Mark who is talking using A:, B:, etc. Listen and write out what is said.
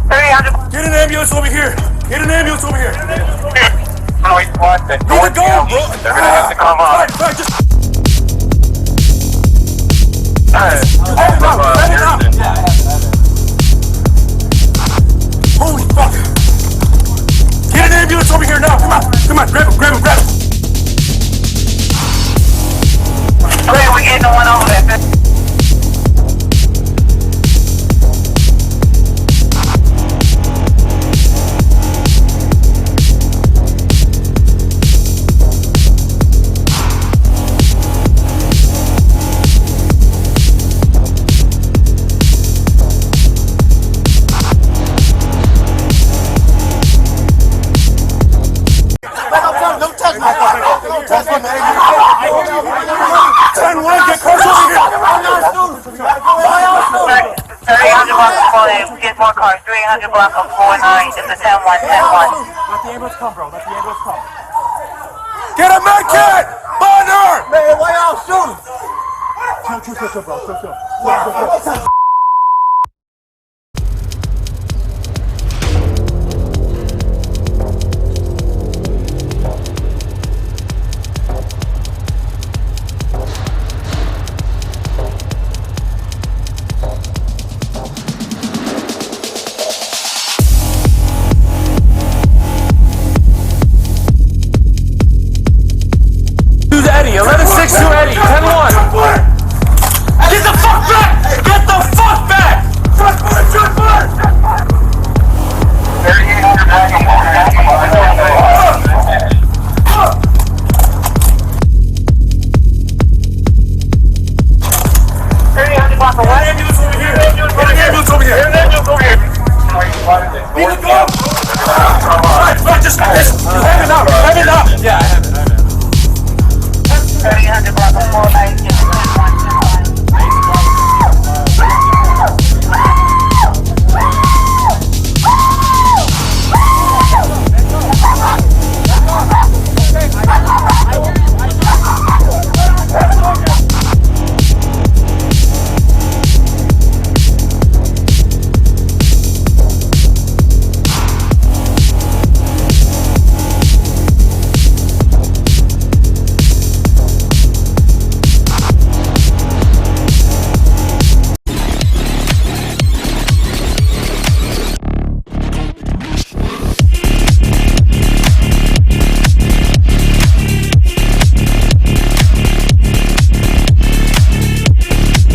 A: Get an ambulance over here. Get an ambulance over here.
B: Need
A: to go, bro.
B: They're gonna have to come up.
A: Fine, just.
B: Let it out.
A: Holy fuck. Get an ambulance over here now. Come on. Come on. Grab him. Grab him. Grab him.
B: Okay, we getting the one over there.
C: Get more cars, 300 block of 49, it's a 10-1, 10-1.
D: Let the ambulance come, bro. Let the ambulance come.
A: Get a med kit! Monitor!
D: Man, why y'all shooting? Chill, bro. Chill.
A: Eddie, 11-6 to Eddie, 10-1. Get the fuck back! Get the fuck back! Ambulance over here! Ambulance over here! Need to go!